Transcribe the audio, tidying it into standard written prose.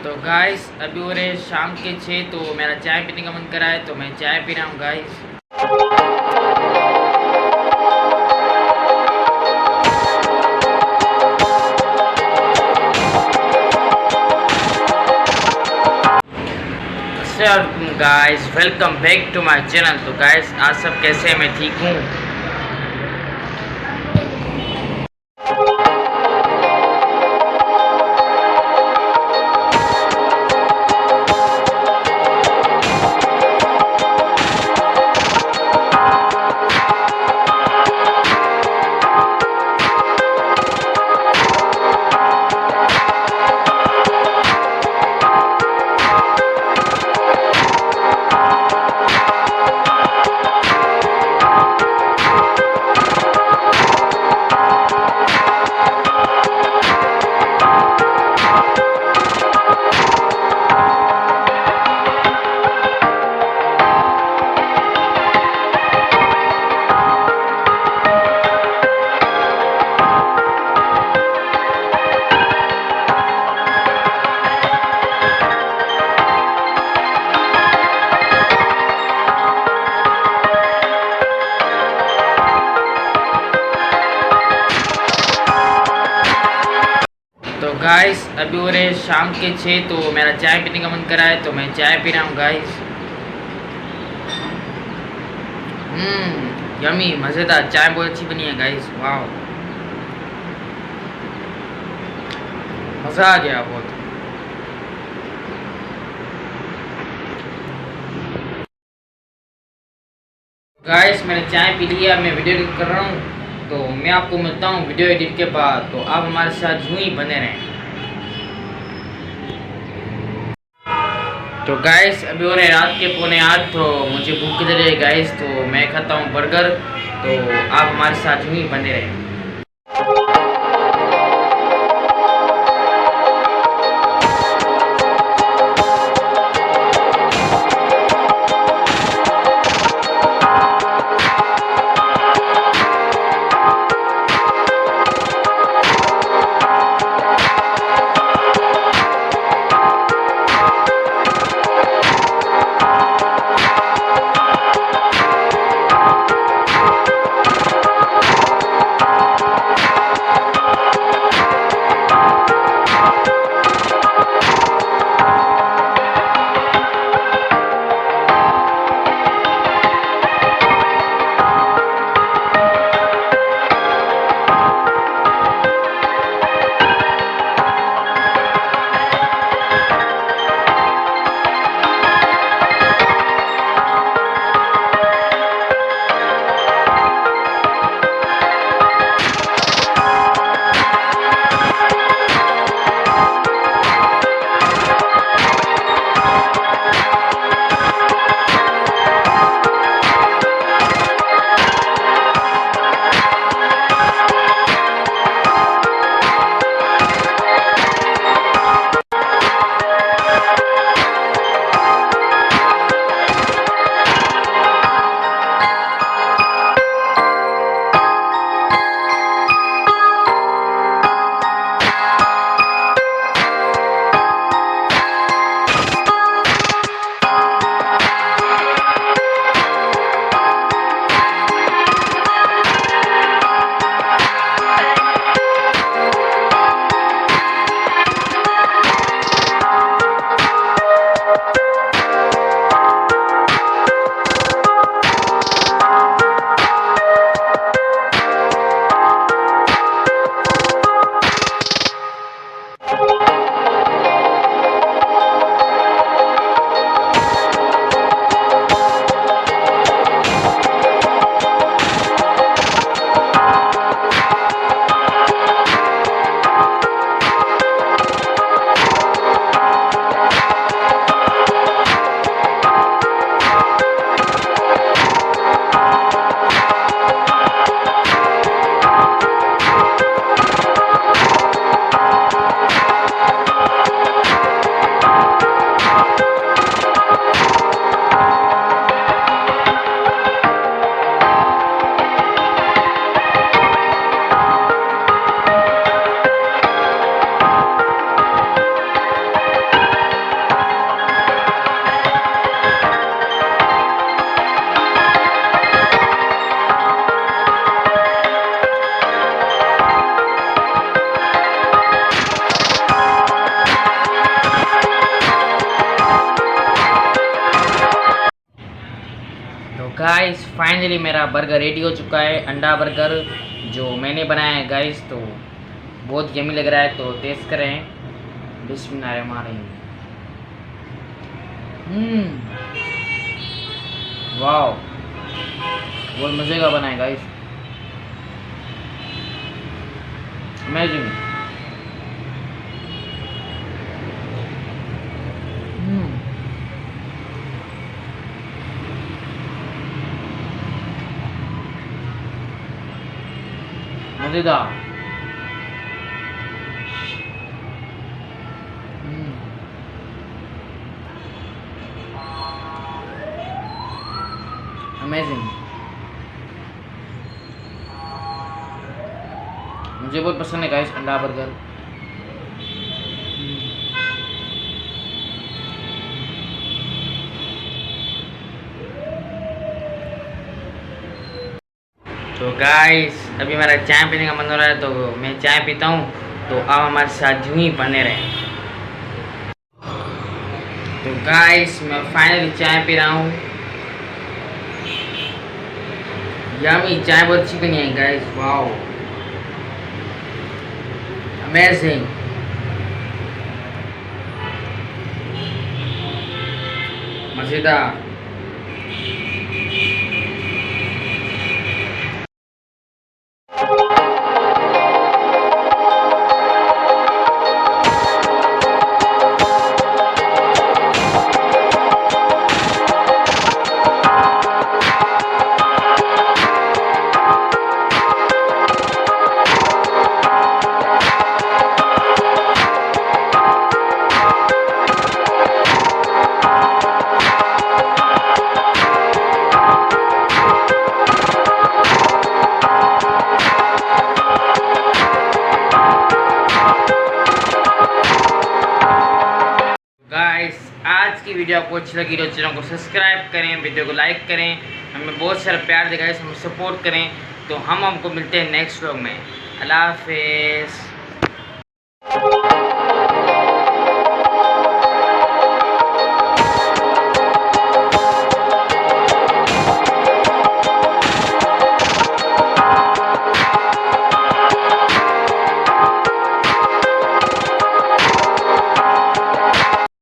तो गाइस अभी हो रहे शाम के 6, तो मेरा चाय पीने का मन करा है तो मैं चाय पी रहा हूँ guys. Guys welcome back to my channel. तो गाइस आज सब कैसे हैं? मैं ठीक हूँ। तो गाइस अभी हो रहे शाम के 6, तो मेरा चाय पीने का मन करा है तो मैं चाय पी रहा हूँ गाइस। यमी मज़ेदार चाय बहुत अच्छी बनी है गाइस। वाह मज़ा आ गया बहुत। गाइस मैंने चाय पी लिया, मैं वीडियो एडिट कर रहा हूँ तो मैं आपको मिलता हूँ वीडियो एडिट के बाद। तो आप हमारे साथ यूं ही बने रहें। तो गाइस अभी हो रहे रात के 7:45, तो मुझे भूख लग रही है गाइस, तो मैं खाता हूँ बर्गर। तो आप हमारे साथ यूं ही बने रहें। फाइनली मेरा बर्गर रेडी हो चुका है, अंडा बर्गर जो मैंने बनाया है गाइस। तो बहुत यमी लग रहा है, तो टेस्ट करें। बिस्मिल्लाहिर्रहमानिर्रहीम। वाओ, बहुत मज़े का बना है गाइस, अमेजिंग। मज़ेदार। अमेजिंग। मुझे बहुत पसंद है गाइस अंडा बर्गर। तो गाइस अभी मेरा चाय पीने का मन हो रहा है, तो मैं चाय पीता हूँ। तो आप हमारे साथ यूं ही बने रहें। तो गाइस मैं फाइनली चाय पी रहा हूँ। यम्मी, चाय बहुत अच्छी बनी है गाइस। Wow, amazing. मज़ेदार। गाइस आज की वीडियो आपको अच्छी लगी तो चैनल को सब्सक्राइब करें, वीडियो को लाइक करें, हमें बहुत सारा प्यार दिखाएं, हमें सपोर्ट करें। तो हम आपको मिलते हैं नेक्स्ट व्लॉग में। अल्लाह हाफिज़।